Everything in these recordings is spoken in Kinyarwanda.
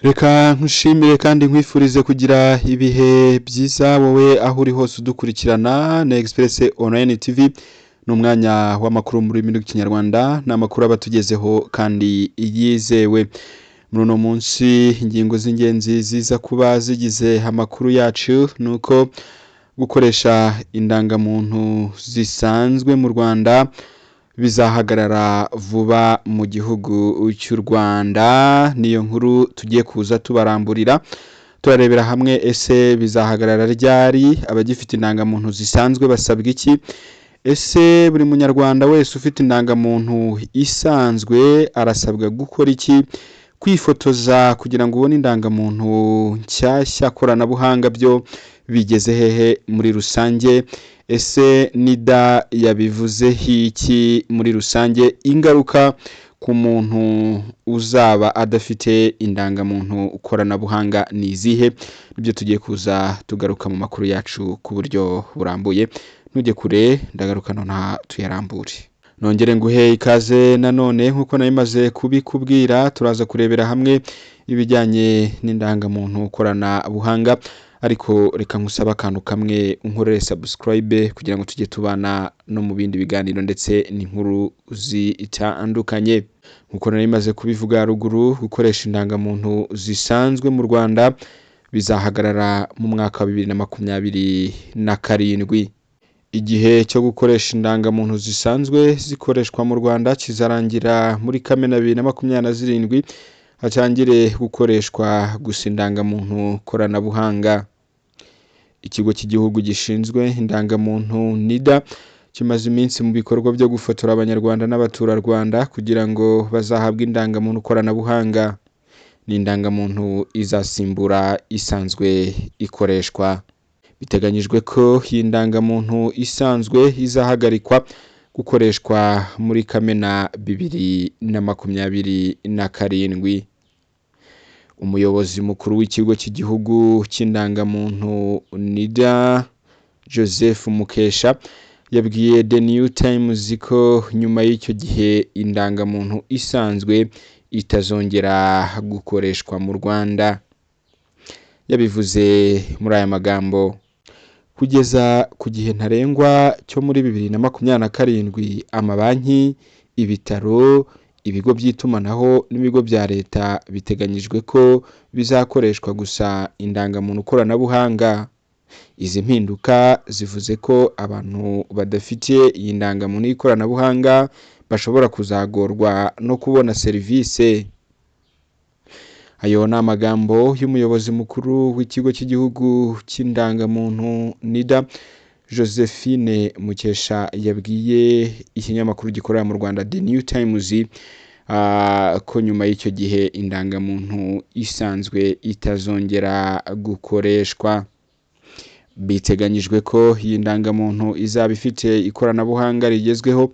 Reka nkushimire kandi nkwifurize kugira ibihe byiza wowe aho uri hose udukurikirana na Express Online TV n'umwanya w'amakuru muri rurimi rw'ikinyarwanda n'amakuru abatugezeho kandi yizewe muri uno munsi ingingo z'ingenzi ziza kuba zigize amakuru yacu nuko gukoresha indangamuntu zisanzwe mu Rwanda bizahagarara vuba mu gihugu cy'u Rwanda. Niyo nkuru tugiye kuza tubaramburira turarebera hamwe ese bizahagarara ryari, abagifite indangamuntu zisanzwe basabwa iki, ese buri munyarwanda wese ufite indangamuntu isanzwe arasabwa gukora iki, kwifotoza kugira ngo ubone indangamuntu nshyashya koranabuhanga byo bigeze hehe muri rusange, ese NIDA yabivuze hiki muri rusange, ingaruka ku muntu uzaba adafite indangamuntu koranabuhanga ni izihe, nibyo tugiye kuza tugaruka mu makuru yacu ku buryo burambuye. Ntujye kure ndagaruka none tuyarambure. Nongere nguhe ikaze nanone nkuko nayimaze kubikubwira, turaza kurebera hamwe ibijyanye n'indangamuntu koranabuhanga, ariko reka nkusaba akantu kamwe unkorere subscribe kugira ngo tujye tubana no mu bindi biganiro ndetse n'inkuru zitandukanye. Nkuko narimaze kubivuga ruguru, gukoresha indangamuntu zisanzwe mu Rwanda bizahagarara mu mwaka wa 2027. Igihe cyo gukoresha indangamuntu zisanzwe zikoreshwa mu Rwanda kizarangira muri Kamena 2027, hatangire gukoreshwa gusa indangamuntu koranabuhanga. Ikigo cy'igihugu gishinzwe indangamuntu NIDA kimaze iminsi mu bikorwa byo gufotora abanyarwanda n'abaturarwanda kugira ngo bazahabwe indangamuntu koranabuhanga. Ni indangamuntu izasimbura isanzwe ikoreshwa. Biteganyijwe ko iyi ndangamuntu isanzwe izahagarikwa gukoreshwa muri Kamena 2027. Umuyobozi mukuru w'ikigo cy'igihugu cy'indangamuntu NIDA Joseph Mukesha yabwiye The New Times ko nyuma y'icyo gihe indangamuntu isanzwe itazongera gukoreshwa mu Rwanda. Yabivuze muri aya magambo: kugeza ku gihe ntarengwa cyo muri 2027, amabanki, ibitaro, ibigo by'itumanaho n'ibigo bya leta biteganyijwe ko bizakoreshwa gusa indangamuntu koranabuhanga. Izi mpinduka zivuze ko abantu badafite iyi ndangamuntu y'ikoranabuhanga bashobora kuzagorwa no kubona serivisi. Ayo ni amagambo y'umuyobozi mukuru w'ikigo cy'igihugu cy'indangamuntu NIDA Josephine Mukesha yabwiye ikinyamakuru gikorera mu Rwanda The New Times ko nyuma y'icyo gihe indangamuntu isanzwe itazongera gukoreshwa. Biteganyijwe ko iyi ndangamuntu izaba ifite ikoranabuhanga rigezweho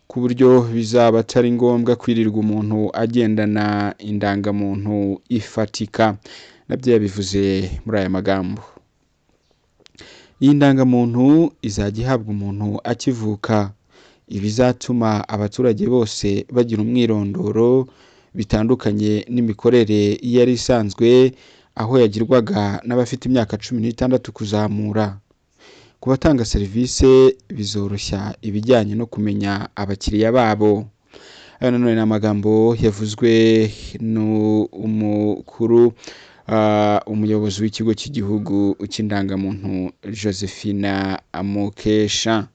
ku buryo bizaba atari ngombwa kwirirwa umuntu agendana indangamuntu ifatika. Nabyo yabivuze muri aya magambo. Iyi ndangamuntu izajya ihabwa umuntu akivuka. Ibizatuma abaturage bose bagira umwirondoro bitandukanye n'imikorere yari isanzwe, aho yagirwaga n'abafite imyaka 16 kuzamura. Ku batanga serivisi bizoroshya ibijyanye no kumenya abakiriya babo. Aya nanone ni amagambo yavuzwe n'umukuru umuyobozi w'ikigo cy'igihugu cy'indangamuntu Josephine Mukesha.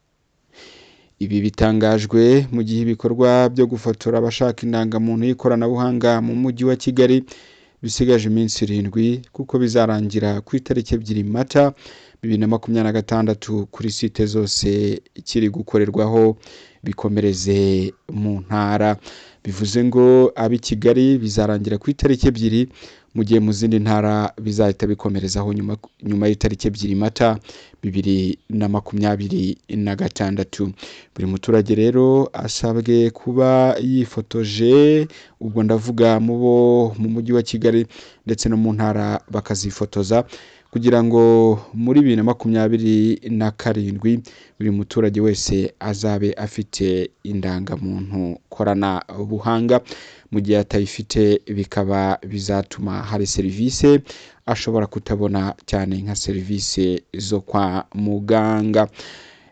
Ibi bitangajwe mu gihe ibikorwa byo gufotora abashaka indangamuntu y'ikoranabuhanga mu mujyi wa Kigali bisigaje iminsi 7 kuko bizarangira ku itariki 2 Mata 2026 kuri site zose kiri gukorerwaho bikomereze mu ntara. Bivuze ngo abi Kigali bizarangira ku itariki 2, mu gihe mu zindi ntara bizahita bikomerezaho nyuma y'itariki 2 Mata 2026. Buri muturage rero asabwe kuba yifotoje, ubwo ndavuga mu mujyi wa Kigali ndetse no mu ntara bakazifotoza kugira ngo muri 2027 buri muturage wese azabe afite indangamuntu korana buhanga. Mu gihe atayifite bikaba bizatuma hari serivisi ashobora kutabona cyane nka serivisi zo kwa muganga.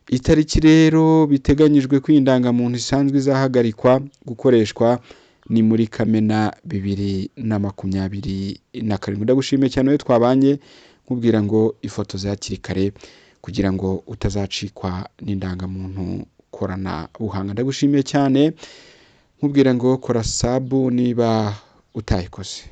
Itariki rero biteganyijwe ko indangamuntu isanzwe izahagarikwa gukoreshwa ni muri Kamena 2027. Ndagushimiye cyane we twabanye nkubwira ngo ifoto zakiri kare kugira ngo utazacikwa n'indangamuntu korana buhanga. Ndagushimiye cyane nkubwira ngo kora sabu niba utayikoze.